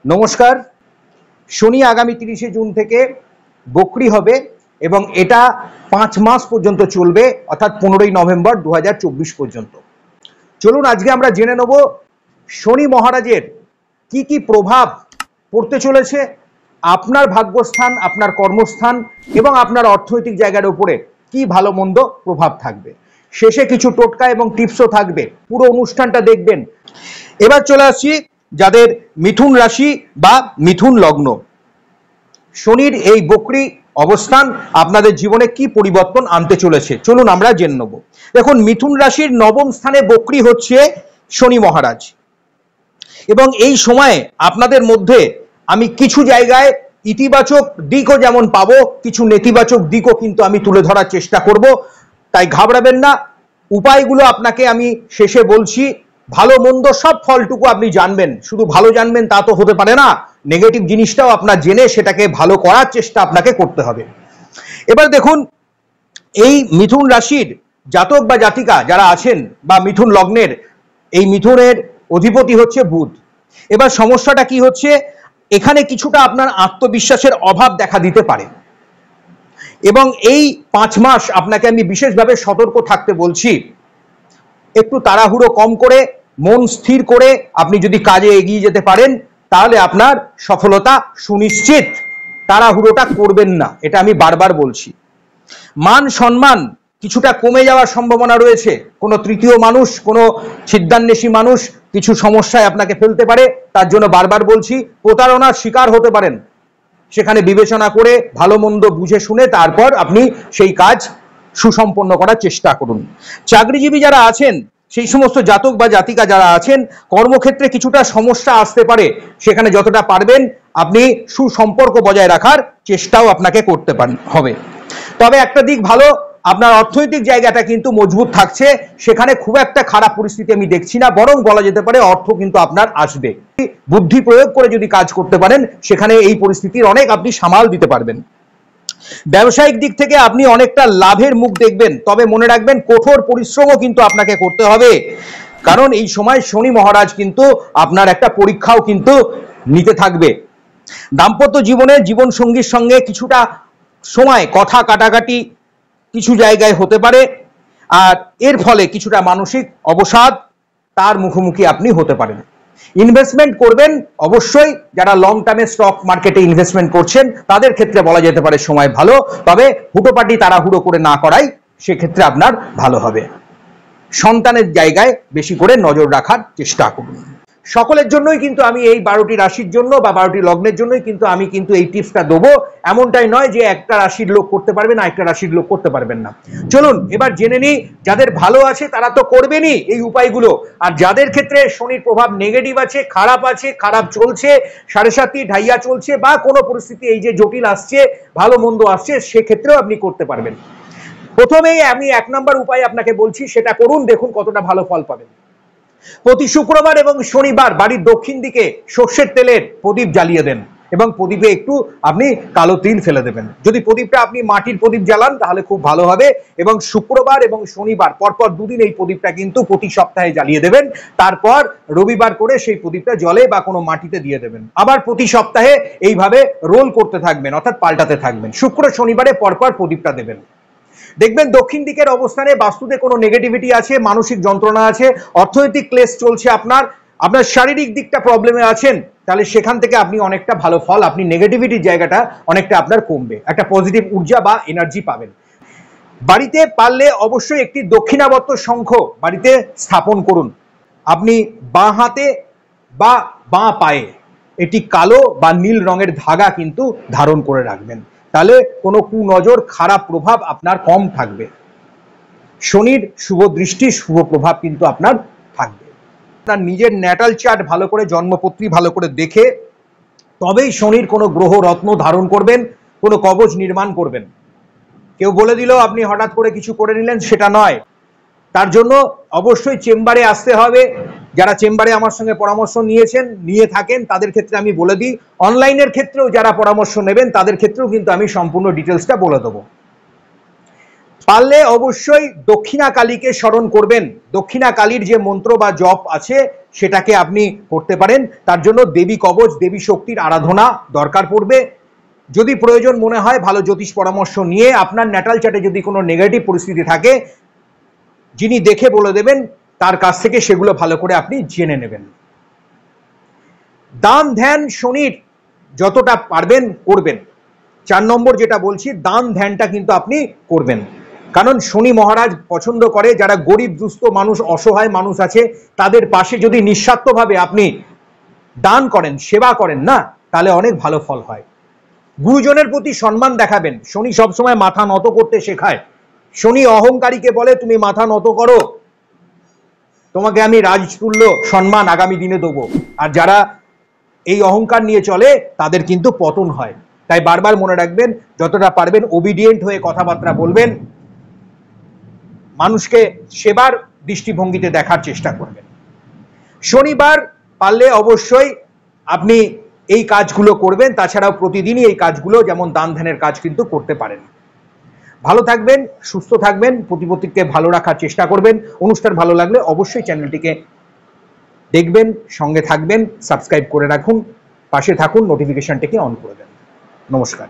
নমস্কার। শনি আগামী 30শে জুন থেকে বকরি হবে এবং এটা 5 মাস পর্যন্ত চলবে, অর্থাৎ 15ই নভেম্বর 2024 পর্যন্ত। চলুন আজকে আমরা জেনে নেব শনি মহারাজের কি কি প্রভাব পড়তে চলেছে আপনার ভাগ্যস্থান, আপনার কর্মস্থান এবং আপনার অর্থনৈতিক জায়গার উপরে কি ভালো মন্দ প্রভাব থাকবে। শেষে কিছু টোটকা এবং টিপসও থাকবে, পুরো অনুষ্ঠানটা দেখবেন। এবার চলে আসছি যাদের মিথুন রাশি বা মিথুন লগ্ন। শনির এই বকরি অবস্থান আপনাদের জীবনে কি পরিবর্তন আনতে চলেছে চলুন আমরা জেনে নেব। দেখুন, মিথুন রাশির নবম স্থানে বকরি হচ্ছে শনি মহারাজ, এবং এই সময়ে আপনাদের মধ্যে আমি কিছু জায়গায় ইতিবাচক দিকও যেমন পাবো, কিছু নেতিবাচক দিকও কিন্তু আমি তুলে ধরার চেষ্টা করব, তাই ঘাবড়াবেন না। উপায়গুলো আপনাকে আমি শেষে বলছি। ভালো মন্দ সব ফলটুকু আপনি জানবেন, শুধু ভালো জানবেন তা তো হতে পারে না, নেগেটিভ জিনিসটাও আপনার জেনে সেটাকে ভালো করার চেষ্টা আপনাকে করতে হবে। এবার দেখুন, এই মিথুন রাশির জাতক বা জাতিকা যারা আছেন বা মিথুন লগ্নের, এই মিথুনের অধিপতি হচ্ছে বুধ। এবার সমস্যাটা কি হচ্ছে, এখানে কিছুটা আপনার আত্মবিশ্বাসের অভাব দেখা দিতে পারে, এবং এই 5 মাস আপনাকে আমি বিশেষভাবে সতর্ক থাকতে বলছি। একটু তাড়াহুড়ো কম করে, মন স্থির করে আপনি যদি কাজে এগিয়ে যেতে পারেন তাহলে আপনার সফলতা সুনিশ্চিত। তাড়াহুড়োটা করবেন না, এটা আমি বারবার বলছি। মান সম্মান কিছুটা কমে যাওয়ার সম্ভাবনা রয়েছে। কোনো তৃতীয় মানুষ, কোনো ছিদ্রান্বেষী মানুষ কিছু সমস্যায় আপনাকে ফেলতে পারে, তার জন্য বারবার বলছি প্রতারণার শিকার হতে পারেন। সেখানে বিবেচনা করে ভালো মন্দ বুঝে শুনে তারপর আপনি সেই কাজ সুসম্পন্ন করার চেষ্টা করুন। চাকরিজীবী যারা আছেন, সেই সমস্ত জাতক বা জাতিকা যারা আছেন, কর্মক্ষেত্রে কিছুটা সমস্যা আসতে পারে, সেখানে যতটা পারবেন আপনি সুসম্পর্ক বজায় রাখার চেষ্টাও আপনাকে করতে হবে। তবে একটা দিক ভালো, আপনার অর্থনৈতিক জায়গাটা কিন্তু মজবুত থাকছে, সেখানে খুব একটা খারাপ পরিস্থিতি আমি দেখছি না, বরং বলা যেতে পারে অর্থ কিন্তু আপনার আসবে। বুদ্ধি প্রয়োগ করে যদি কাজ করতে পারেন সেখানে এই পরিস্থিতির অনেক আপনি সামাল দিতে পারবেন। ব্যবসায়িক দিক থেকে আপনি অনেকটা লাভের মুখ দেখবেন, তবে মনে রাখবেন কঠোর পরিশ্রমও কিন্তু আপনাকে করতে হবে, কারণ এই সময় শনি মহারাজ কিন্তু আপনার একটা পরীক্ষাও কিন্তু নিতে থাকবে। দাম্পত্য জীবনে জীবন সঙ্গীর সঙ্গে কিছুটা সময় কথা কাটাকাটি কিছু জায়গায় হতে পারে, আর এর ফলে কিছুটা মানসিক অবসাদ তার মুখোমুখি আপনি হতে পারেন। ইনভেস্টমেন্ট করবেন অবশ্যই, যারা লং টার্মে স্টক মার্কেটে ইনভেস্টমেন্ট করছেন তাদের ক্ষেত্রে বলা যেতে পারে সময় ভালো, তবে হুটোপাটি তাড়াহুড়ো করে না করাই সেক্ষেত্রে আপনার ভালো হবে। সন্তানের জায়গায় বেশি করে নজর রাখার চেষ্টা করুন। সকলের জন্যই কিন্তু আমি এই 12টি রাশির জন্য বা 12টি লগ্নের জন্যই কিন্তু আমি কিন্তু এই টিপসটা দেবো। এমনটাই নয় যে একটা রাশির লোক করতে পারবে না, একটা রাশির লোক করতে পারবেন না। চলুন এবার জেনে নিই, যাদের ভালো আছে তারা তো করবেনই এই উপায়গুলো, আর যাদের ক্ষেত্রে শনির প্রভাব নেগেটিভ আছে, খারাপ চলছে, 7.5 ঢাইয়া চলছে, বা কোনো পরিস্থিতি এই যে জটিল আসছে, ভালো মন্দ আসছে, সেক্ষেত্রেও আপনি করতে পারবেন। প্রথমেই আমি 1 নম্বর উপায় আপনাকে বলছি, সেটা করুন, দেখুন কতটা ভালো ফল পাবেন। প্রতি শুক্রবার এবং শনিবার বাড়ির দক্ষিণ দিকে সর্ষের তেলের প্রদীপ জ্বালিয়ে দেন, এবং প্রদীপে একটু আপনি কালো তিল ফেলে দেবেন। যদি প্রদীপটা আপনি মাটির প্রদীপ জ্বালান তাহলে খুব ভালো হবে, এবং শুক্রবার এবং শনিবার পরপর 2 দিন এই প্রদীপটা কিন্তু প্রতি সপ্তাহে জ্বালিয়ে দেবেন। তারপর রবিবার করে সেই প্রদীপটা জলে বা কোনো মাটিতে দিয়ে দেবেন। আবার প্রতি সপ্তাহে এইভাবে রোল করতে থাকবেন, অর্থাৎ পাল্টাতে থাকবেন। শুক্র শনিবারে পরপর প্রদীপটা দেবেন। দেখবেন দক্ষিণ দিকের অবস্থানে বাস্তুতে কোনো নেগেটিভিটি আছে, মানসিক যন্ত্রণা আছে, অর্থনৈতিক ক্লেশ চলছে, আপনার শারীরিক দিকটা প্রবলেমে আছেন, তাহলে সেখান থেকে আপনি অনেকটা ভালো ফল, আপনি নেগেটিভিটির জায়গাটা অনেকটা আপনার কমবে, একটা পজিটিভ ঊর্জা বা এনার্জি পাবেন। বাড়িতে পারলে অবশ্যই একটি দক্ষিণাবর্ত শঙ্খ বাড়িতে স্থাপন করুন। আপনি বাঁ হাতে বা বাঁ পায়ে এটি কালো বা নীল রঙের ধাগা কিন্তু ধারণ করে রাখবেন, তাহলে কোনো কুনজর, খারাপ প্রভাব আপনার কম থাকবে। শনির শুভ দৃষ্টি, শুভ প্রভাব কিন্তু আপনার থাকবে। আপনার নিজের ন্যাটাল চার্ট ভালো করে, জন্মপত্রী ভালো করে দেখে তবেই শনির কোনো গ্রহ রত্ন ধারণ করবেন, কোনো কবচ নির্মাণ করবেন। কেউ বলে দিল আপনি হঠাৎ করে কিছু করে নিলেন, সেটা নয়। তার জন্য অবশ্যই চেম্বারে আসতে হবে। যারা চেম্বারে আমার সঙ্গে পরামর্শ নিয়ে থাকেন তাদের ক্ষেত্রে আমি বলে দিই, অনলাইনের ক্ষেত্রেও যারা পরামর্শ নেবেন তাদের ক্ষেত্রেও কিন্তু আমি সম্পূর্ণ ডিটেলসটা বলে দেবো। পারলে অবশ্যই দক্ষিণা কালীকে স্মরণ করবেন। দক্ষিণা কালীর যে মন্ত্র বা জপ আছে সেটাকে আপনি করতে পারেন। তার জন্য দেবী কবচ, দেবী শক্তির আরাধনা দরকার পড়বে। যদি প্রয়োজন মনে হয় ভালো জ্যোতিষ পরামর্শ নিয়ে আপনার ন্যাটাল চার্টে যদি কোনো নেগেটিভ পরিস্থিতি থাকে, যিনি দেখে বলে দেবেন, তার কাছ থেকে সেগুলো ভালো করে আপনি জেনে নেবেন। দান ধ্যান শনির যতটা পারবেন করবেন। 4 নম্বর যেটা বলছি, দান ধ্যানটা কিন্তু আপনি করবেন। কারণ শনি মহারাজ পছন্দ করে যারা গরিব দুস্থ মানুষ, অসহায় মানুষ আছে, তাদের পাশে যদি নিঃস্বার্থভাবে আপনি দান করেন, সেবা করেন না, তাহলে অনেক ভালো ফল হয়। গুরুজনের প্রতি সম্মান দেখাবেন। শনি সবসময় মাথা নত করতে শেখায়। শনি অহংকারীকে বলে তুমি মাথা নত করো, তোমাকে আমি রাজতুল্য সম্মান আগামী দিনে দেবো। আর যারা এই অহংকার নিয়ে চলে তাদের কিন্তু পতন হয়। তাই বারবার মনে রাখবেন, যতটা পারবেন ওবিডিয়েন্ট হয়ে কথাবার্তা বলবেন, মানুষকে সেবার দৃষ্টিভঙ্গিতে দেখার চেষ্টা করবেন। শনিবার পারলে অবশ্যই আপনি এই কাজগুলো করবেন। তাছাড়াও প্রতিদিনই এই কাজগুলো, যেমন দান ধ্যানের কাজ, কিন্তু করতে পারেন। ভালো থাকবেন, সুস্থ থাকবেন, প্রতিপত্তিকে ভালো রাখার চেষ্টা করবেন। অনুষ্ঠান ভালো লাগলে অবশ্যই চ্যানেলটিকে দেখবেন, সঙ্গে থাকবেন, সাবস্ক্রাইব করে রাখুন, পাশে থাকুন, নোটিফিকেশনটিকে অন করে দেন। নমস্কার।